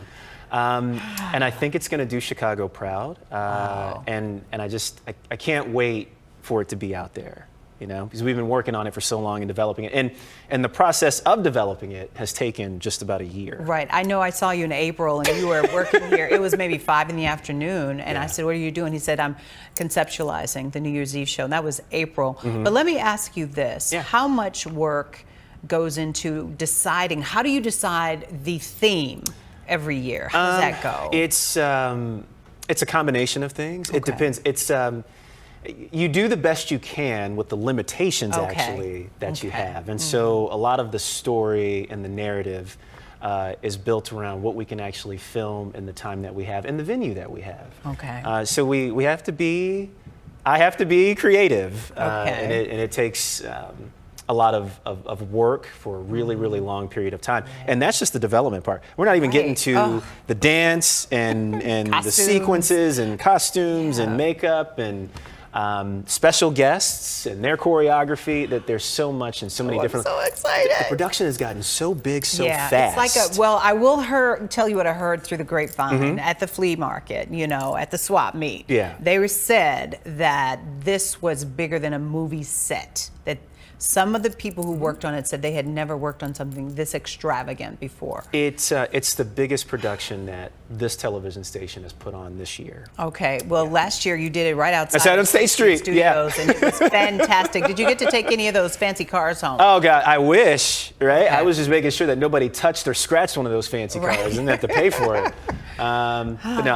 And I think it's going to do Chicago proud. And I can't wait for it to be out there, you know, because we've been working on it for so long and developing it. And the process of developing it has taken just about a year. Right. I know I saw you in April and you were working here. It was maybe 5 in the afternoon. And I said, what are you doing? He said, I'm conceptualizing the New Year's Eve show. And that was April. But let me ask you this. How much work goes into deciding? How do you decide the theme every year? How does that go? It's a combination of things. It depends. It's you do the best you can with the limitations actually that you have, and so a lot of the story and the narrative is built around what we can actually film in the time that we have and the venue that we have. So we have to be. I have to be creative, and it takes. A lot of work for a really, really long period of time. And that's just the development part. We're not even getting to the dance and the sequences and costumes and makeup and special guests and their choreography. That there's so much and so many different. I'm so excited. The production has gotten so big so fast. It's like I will tell you what I heard through the grapevine at the flea market, you know, at the swap meet. They said that this was bigger than a movie set. That some of the people who worked on it said they had never worked on something this extravagant before. It's the biggest production that this television station has put on this year. Okay, well, last year you did it right outside. I said on State Street Studios, and it was fantastic. Did you get to take any of those fancy cars home? Oh God, I wish, right? I was just making sure that nobody touched or scratched one of those fancy cars and didn't have to pay for it. But no,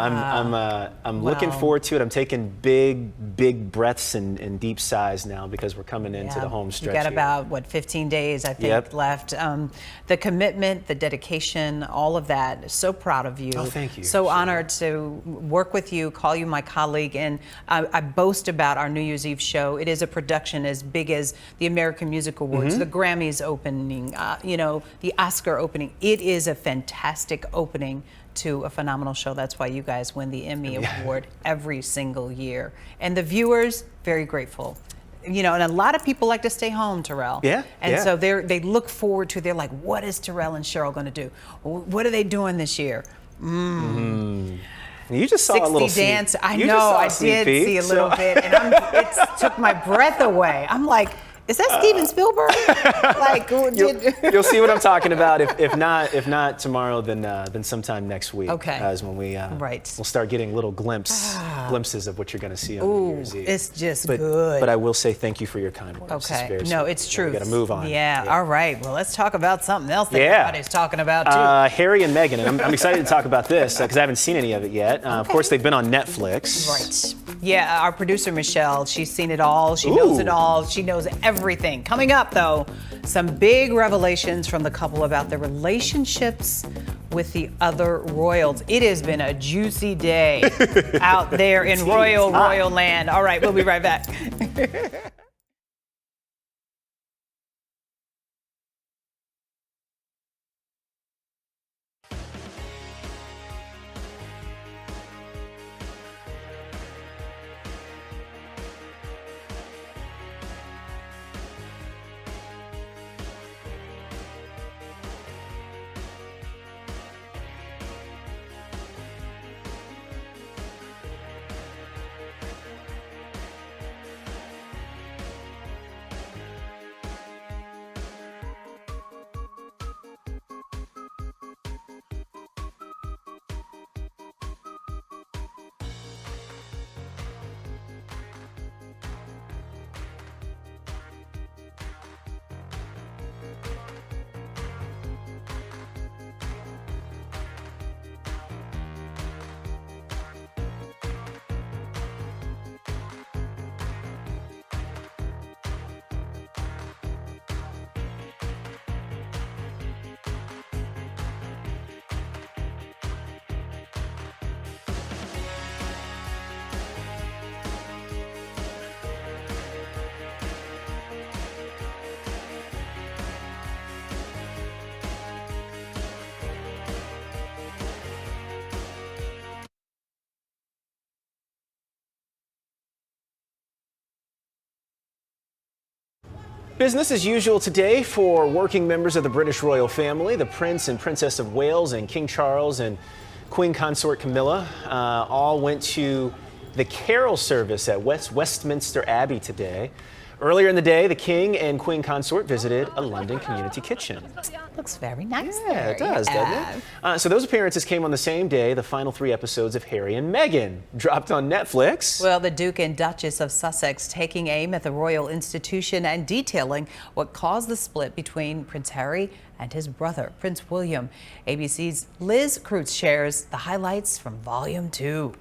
I'm looking forward to it. I'm taking big breaths and deep sighs now because we're coming into the home stretch. You got here. about 15 days, I think, left. The commitment, the dedication, all of that. So proud of you. Oh, thank you. So honored to work with you, call you my colleague, and I boast about our New Year's Eve show. It is a production as big as the American Music Awards, the Grammys opening, the Oscar opening. It is a fantastic opening to a phenomenal show. That's why you guys win the Emmy Award every single year. And the viewers, very grateful. And a lot of people like to stay home, Terrell. And so they look forward to, they're like, what is Terrell and Cheryl going to do? What are they doing this year? You just saw a little dance. Sneak, I know, I did see a little bit, and it took my breath away. I'm like, is that Steven Spielberg? You'll see what I'm talking about. If not tomorrow, then sometime next week. Okay. As when we'll start getting little glimpses of what you're going to see on New Year's Eve. It's just good. But I will say thank you for your kind words. Okay. No, it's true. We got to move on. Yeah. All right. Well, let's talk about something else that everybody's talking about too. Harry and Meghan, and I'm excited to talk about this because I haven't seen any of it yet. Of course, they've been on Netflix. Right. Yeah. Our producer Michelle, she's seen it all. She knows it all. She knows everything. Coming up, though, some big revelations from the couple about their relationships with the other royals. It has been a juicy day out there in royal land. All right, we'll be right back. Business as usual today for working members of the British royal family. The Prince and Princess of Wales and King Charles and Queen Consort Camilla all went to the carol service at Westminster Abbey today. Earlier in the day, the King and Queen Consort visited a London community kitchen. Looks very nice. Yeah, it does, doesn't it? So those appearances came on the same day the final 3 episodes of Harry and Meghan dropped on Netflix. Well, the Duke and Duchess of Sussex taking aim at the royal institution and detailing what caused the split between Prince Harry and his brother, Prince William. ABC's Liz Kreutz shares the highlights from Volume 2.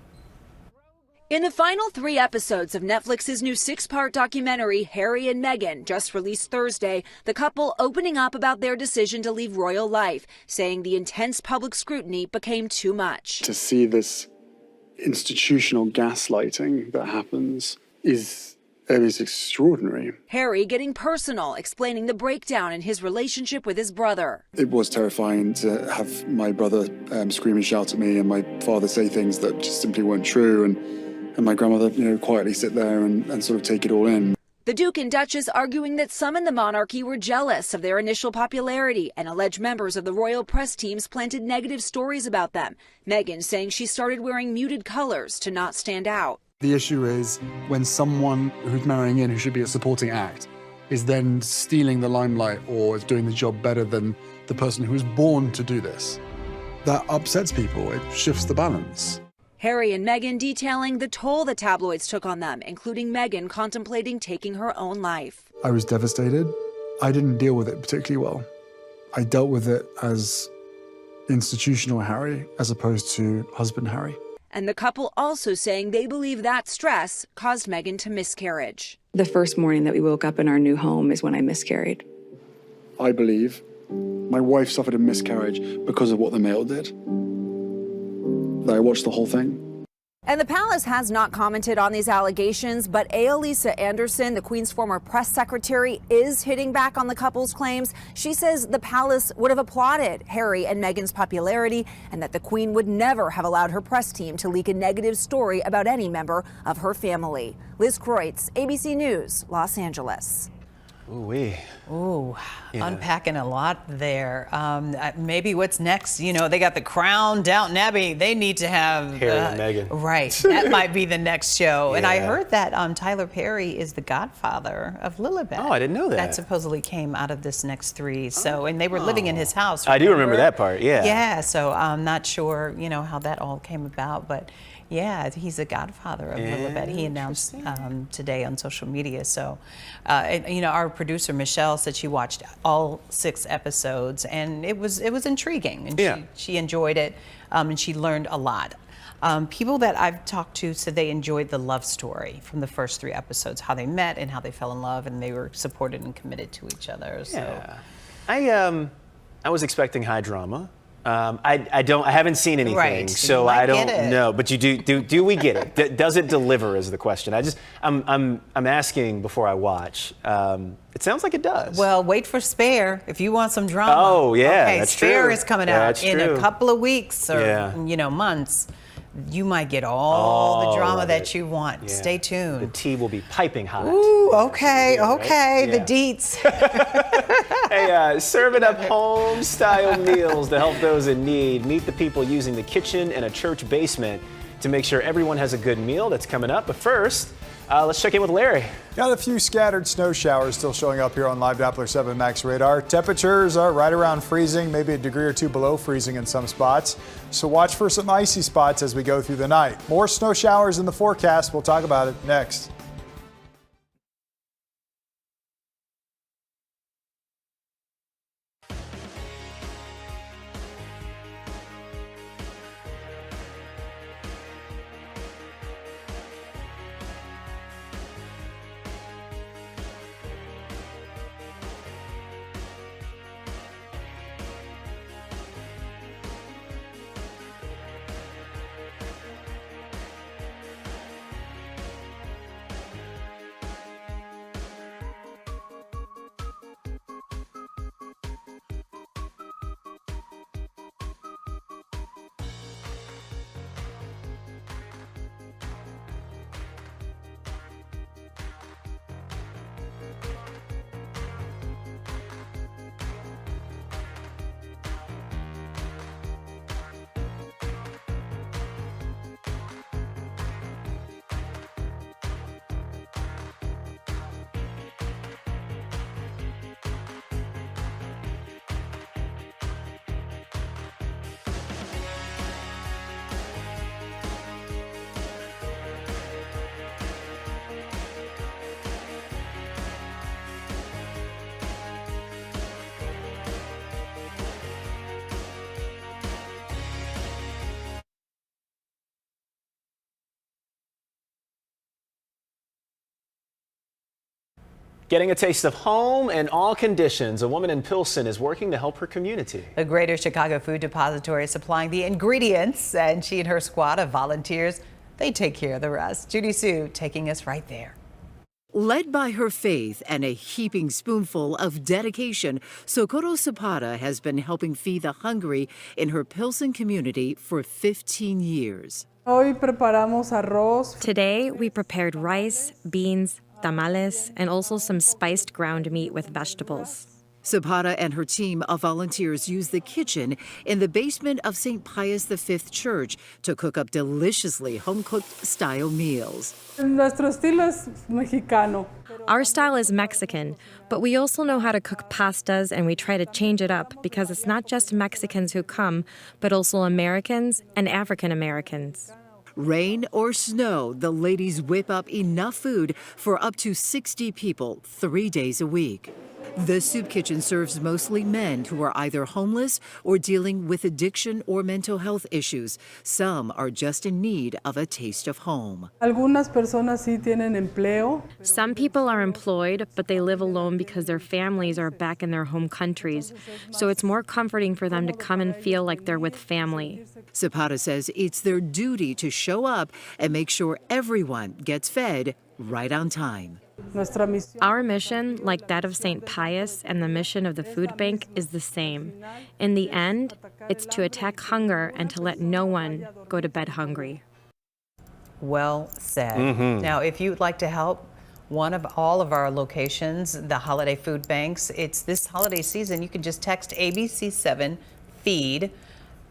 In the final 3 episodes of Netflix's new 6-part documentary, Harry and Meghan, just released Thursday, the couple opening up about their decision to leave royal life, saying the intense public scrutiny became too much. To see this institutional gaslighting that happens is extraordinary. Harry getting personal, explaining the breakdown in his relationship with his brother. It was terrifying to have my brother scream and shout at me and my father say things that just simply weren't true, and my grandmother, quietly sit there and sort of take it all in. The Duke and Duchess arguing that some in the monarchy were jealous of their initial popularity and alleged members of the royal press teams planted negative stories about them. Meghan saying she started wearing muted colors to not stand out. The issue is when someone who's marrying in, who should be a supporting act, is then stealing the limelight or is doing the job better than the person who was born to do this. That upsets people. It shifts the balance. Harry and Meghan detailing the toll the tabloids took on them, including Meghan contemplating taking her own life. I was devastated. I didn't deal with it particularly well. I dealt with it as institutional Harry as opposed to husband Harry. And the couple also saying they believe that stress caused Meghan to miscarriage. The first morning that we woke up in our new home is when I miscarried. I believe my wife suffered a miscarriage because of what the Mayoral did. I watched the whole thing. And the palace has not commented on these allegations, but Elisa Anderson, the Queen's former press secretary, is hitting back on the couple's claims. She says the palace would have applauded Harry and Meghan's popularity and that the Queen would never have allowed her press team to leak a negative story about any member of her family. Liz Kreutz, ABC News, Los Angeles. Ooh-wee. Ooh, Yeah. unpacking a lot there. Maybe what's next? You know, they got The Crown, Downton Abbey. They need to have Harry and Meghan. Right, that might be the next show. And I Yeah. heard that Tyler Perry is the godfather of Lilibet. Oh, I didn't know that. That supposedly came out of this next three. So, and they were living in his house. I do remember that part, yeah. Yeah, so I'm not sure, you know, how that all came about, but yeah, he's the godfather of Lilibet. He announced today on social media. So, and, you know, our producer Michelle said she watched all 6 episodes, and it was intriguing, and she enjoyed it, and she learned a lot. People that I've talked to said they enjoyed the love story from the first 3 episodes, how they met and how they fell in love, and they were supported and committed to each other. So, I was expecting high drama. I haven't seen anything, Right. so You might I don't get it. know. But you do we get it? Does it deliver? Is the question. I'm asking before I watch. It sounds like it does. Well, wait for Spare if you want some drama. Oh, yeah, okay, that's Spare true. is coming That's out in true. a couple of weeks or months. You might get all the drama that you want. Yeah. Stay tuned. The tea will be piping hot. Ooh, okay, okay, right? the Yeah. deets. Hey, serving up home-style meals to help those in need. Meet the people using the kitchen in a church basement to make sure everyone has a good meal. That's coming up. But first, let's check in with Larry. Got a few scattered snow showers still showing up here on Live Doppler 7 Max radar. Temperatures are right around freezing, maybe a degree or 2 below freezing in some spots. So watch for some icy spots as we go through the night. More snow showers in the forecast. We'll talk about it next. Getting a taste of home in all conditions. A woman in Pilsen is working to help her community. The Greater Chicago Food Depository is supplying the ingredients, and she and her squad of volunteers, they take care of the rest. Judy Sue taking us right there. Led by her faith and a heaping spoonful of dedication, Socorro Zapata has been helping feed the hungry in her Pilsen community for 15 years. Today, we prepared rice, beans, tamales, and also some spiced ground meat with vegetables. Zapata and her team of volunteers use the kitchen in the basement of St. Pius V Church to cook up deliciously home-cooked style meals. Our style is Mexican, but we also know how to cook pastas, and we try to change it up because it's not just Mexicans who come, but also Americans and African Americans. Rain or snow, the ladies whip up enough food for up to 60 people 3 days a week. The soup kitchen serves mostly men who are either homeless or dealing with addiction or mental health issues. Some are just in need of a taste of home. Algunas personas sí tienen empleo. Some people are employed, but they live alone because their families are back in their home countries. So it's more comforting for them to come and feel like they're with family. Zapata says it's their duty to show up and make sure everyone gets fed right on time. Our mission, like that of St. Pius and the mission of the food bank, is the same. In the end, it's to attack hunger and to let no one go to bed hungry. Well said. Now, if you'd like to help one of all of our locations, the holiday food banks, it's this holiday season, you can just text ABC7 FEED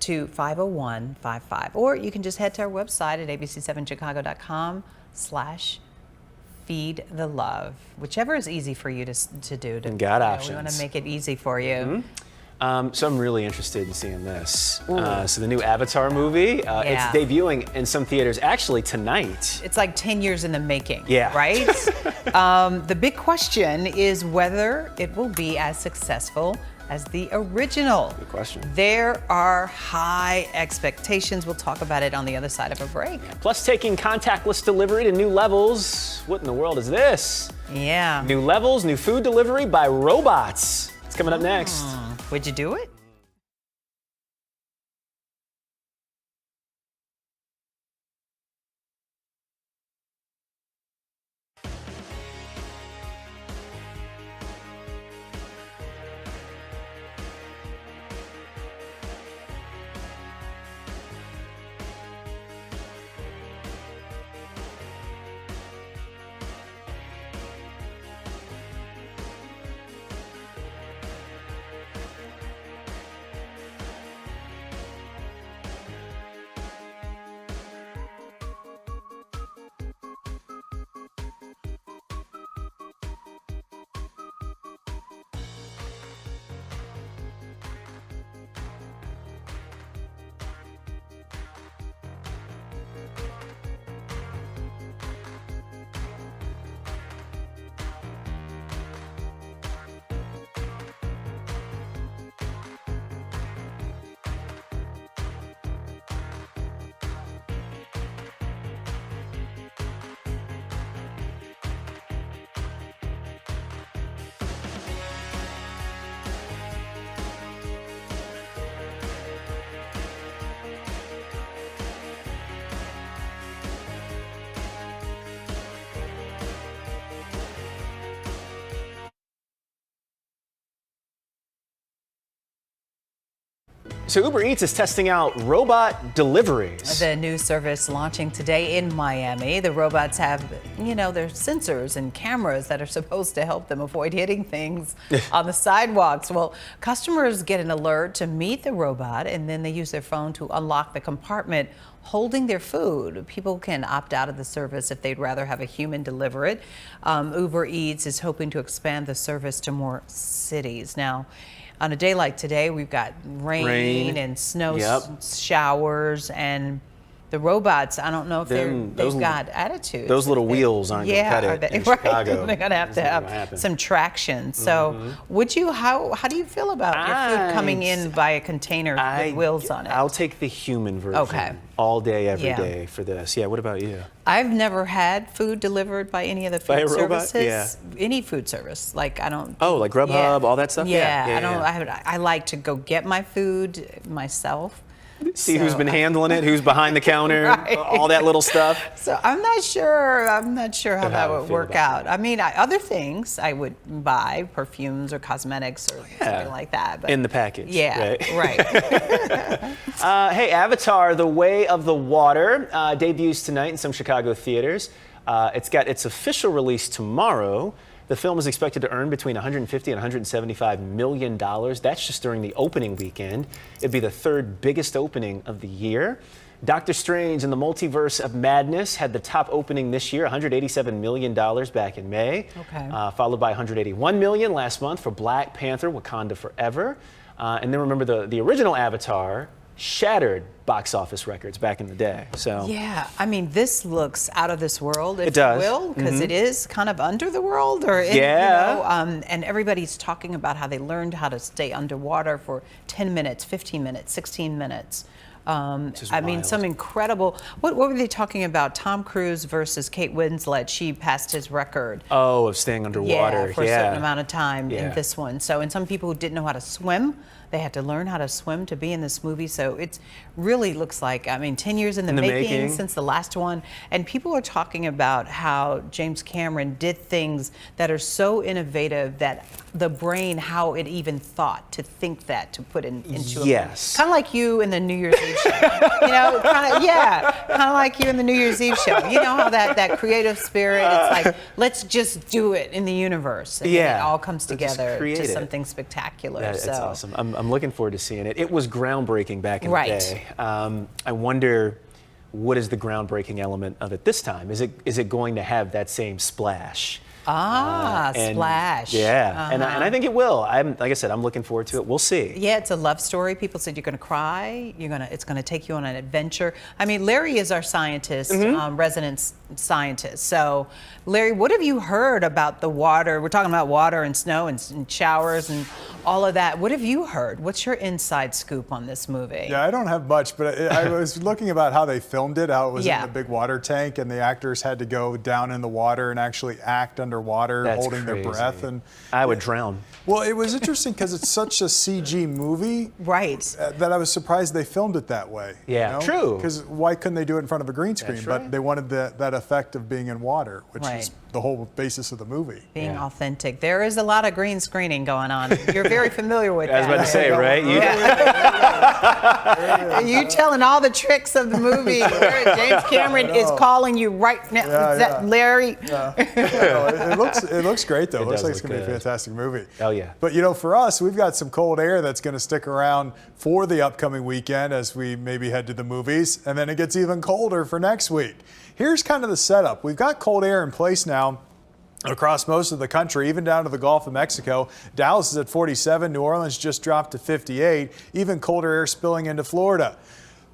to 50155, or you can just head to our website at abc7chicago.com/feed the love, whichever is easy for you to do. Got options. We want to make it easy for you. So I'm really interested in seeing this. So the new Avatar movie, it's debuting in some theaters actually tonight. It's like 10 years in the making, Yeah. right? The big question is whether it will be as successful as the original. Good question. There are high expectations. We'll talk about it on the other side of a break. Plus, taking contactless delivery to new levels. What in the world is this? Yeah. New levels, new food delivery by robots. It's coming up next. Would you do it? So Uber Eats is testing out robot deliveries. The new service launching today in Miami. The robots have, their sensors and cameras that are supposed to help them avoid hitting things on the sidewalks. Well, customers get an alert to meet the robot, and then they use their phone to unlock the compartment holding their food. People can opt out of the service if they'd rather have a human deliver it. Uber Eats is hoping to expand the service to more cities. Now, on a day like today, we've got rain and snow showers, and the robots, I don't know if they've got attitude. Those little wheels aren't going to cut it in Chicago. They're going to have some traction. So how do you feel about your food coming in by a container with wheels on it? I'll take the human version all day, every day for this. Yeah, what about you? I've never had food delivered by any of the food services. Yeah. Any food service. Like I don't. Oh, like Grubhub, all that stuff? Yeah, I like to go get my food myself. See who's been handling it, who's behind the counter, all that little stuff. So I'm not sure how that would work out. I mean, other things I would buy, perfumes or cosmetics or something like that. But in the package. Yeah, right. Hey, Avatar, The Way of the Water debuts tonight in some Chicago theaters. It's got its official release tomorrow. The film is expected to earn between $150 and $175 million. That's just during the opening weekend. It'd be the third biggest opening of the year. Doctor Strange and the Multiverse of Madness had the top opening this year, $187 million back in May, followed by $181 million last month for Black Panther: Wakanda Forever. And then remember the original Avatar shattered box office records back in the day. So yeah, I mean, this looks out of this world, if it does. you will, because it is kind of under the world, or yeah. You know, and everybody's talking about how they learned how to stay underwater for 10 minutes, 15 minutes, 16 minutes. I mean, some incredible. What were they talking about? Tom Cruise versus Kate Winslet. She passed his record. Oh, of staying underwater. Yeah, for a certain amount of time in this one. So, and some people who didn't know how to swim, they had to learn how to swim to be in this movie. So it really looks like, I mean, 10 years in the making since the last one. And people are talking about how James Cameron did things that are so innovative that the brain, how it even thought to think that, to put into a movie. Kind of like you in the New Year's Eve show. You know, kind of like you in the New Year's Eve show. You know how that creative spirit, it's like, let's just do it in the universe. And then it all comes together to something spectacular. That's awesome. I'm looking forward to seeing it. It was groundbreaking back in the day. I wonder, what is the groundbreaking element of it this time? Is it going to have that same splash? Splash. Yeah, and I think it will. Like I said, I'm looking forward to it. We'll see. Yeah, it's a love story. People said you're going to cry. It's going to take you on an adventure. I mean, Larry is our scientist, resident scientist. So, Larry, what have you heard about the water? We're talking about water and snow and showers and all of that. What have you heard? What's your inside scoop on this movie? Yeah, I don't have much, but I was looking about how they filmed it, how it was in the big water tank, and the actors had to go down in the water and actually act underwater, holding their breath. And I would drown. Well, it was interesting because it's such a CG movie, that I was surprised they filmed it that way. Yeah, true. Because why couldn't they do it in front of a green screen? That's But they wanted that effect of being in water, which is the whole basis of the movie. Being authentic. There is a lot of green screening going on. You're very familiar with that. I was about to say, right? You telling all the tricks of the movie. James Cameron is calling you right now. Is that Larry? It looks great, though. It looks like it's going to be a fantastic movie. Oh, yeah. But, for us, we've got some cold air that's going to stick around for the upcoming weekend as we maybe head to the movies. And then it gets even colder for next week. Here's kind of the setup. We've got cold air in place now across most of the country, even down to the Gulf of Mexico. Dallas is at 47. New Orleans just dropped to 58. Even colder air spilling into Florida.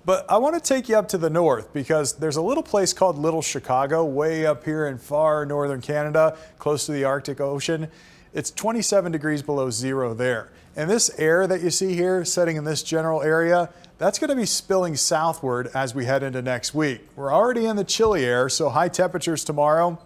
But I want to take you up to the north because there's a little place called Little Chicago way up here in far northern Canada, close to the Arctic Ocean. It's 27 degrees below zero there. And this air that you see here setting in this general area, that's going to be spilling southward as we head into next week. We're already in the chilly air, so high temperatures tomorrow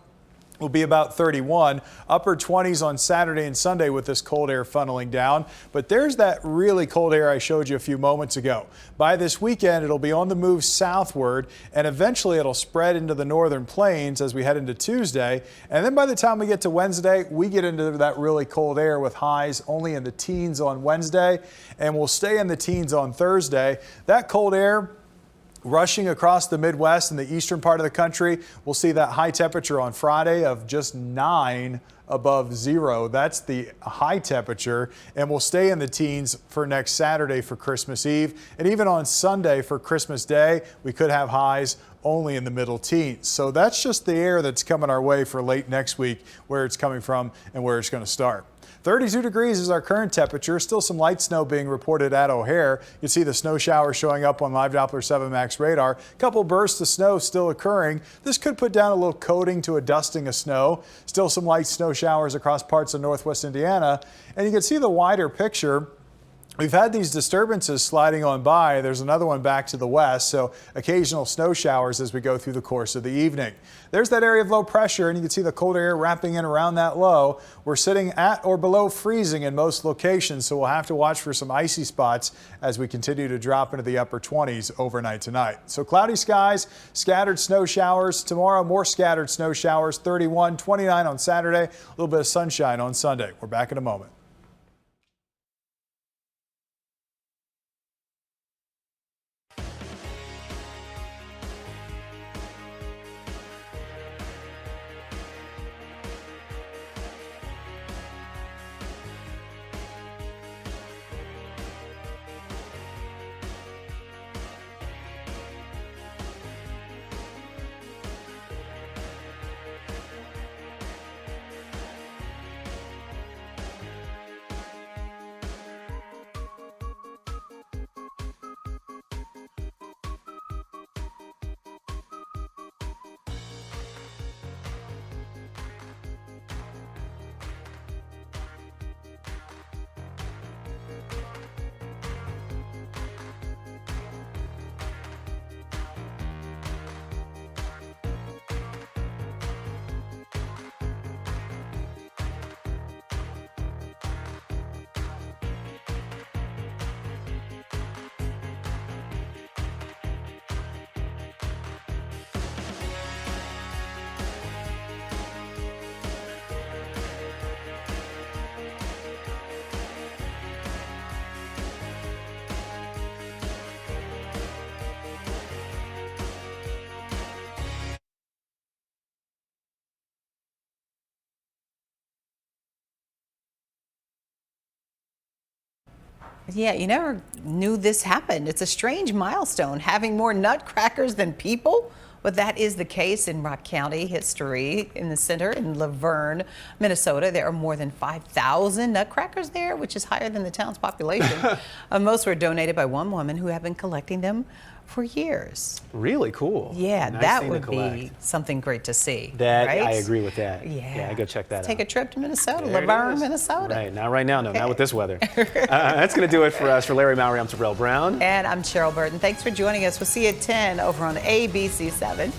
will be about 31, upper 20s on Saturday and Sunday with this cold air funneling down. But there's that really cold air I showed you a few moments ago. By this weekend, it'll be on the move southward, and eventually it'll spread into the northern plains as we head into Tuesday. And then by the time we get to Wednesday, we get into that really cold air with highs only in the teens on Wednesday, and we'll stay in the teens on Thursday. That cold air rushing across the Midwest and the eastern part of the country. We'll see that high temperature on Friday of just 9 above zero. That's the high temperature, and we'll stay in the teens for next Saturday for Christmas Eve. And even on Sunday for Christmas Day, we could have highs only in the middle teens. So that's just the air that's coming our way for late next week, where it's coming from and where it's going to start. 32 degrees is our current temperature. Still some light snow being reported at O'Hare. You can see the snow shower showing up on Live Doppler 7 Max radar. A couple bursts of snow still occurring. This could put down a little coating to a dusting of snow. Still some light snow showers across parts of northwest Indiana. And you can see the wider picture. We've had these disturbances sliding on by. There's another one back to the west, so occasional snow showers as we go through the course of the evening. There's that area of low pressure, and you can see the cold air wrapping in around that low. We're sitting at or below freezing in most locations, so we'll have to watch for some icy spots as we continue to drop into the upper 20s overnight tonight. So cloudy skies, scattered snow showers. Tomorrow, more scattered snow showers, 31, 29 on Saturday, a little bit of sunshine on Sunday. We're back in a moment. Yeah, you never knew this happened. It's a strange milestone, having more nutcrackers than people. But that is the case in Rock County history. In the center in Laverne, Minnesota, there are more than 5,000 nutcrackers there, which is higher than the town's population. Most were donated by one woman who had been collecting them for years. Really cool. Yeah, Nice that thing to would be collect. something great to see. That right? I agree with that. Yeah, I go check that out. Take a trip to Minnesota, There it Laverne, is. Minnesota. Right, not right now, no, not with this weather. That's going to do it for us. For Larry Mayoral, I'm Terrell Brown. And I'm Cheryl Burton. Thanks for joining us. We'll see you at 10 over on ABC 7.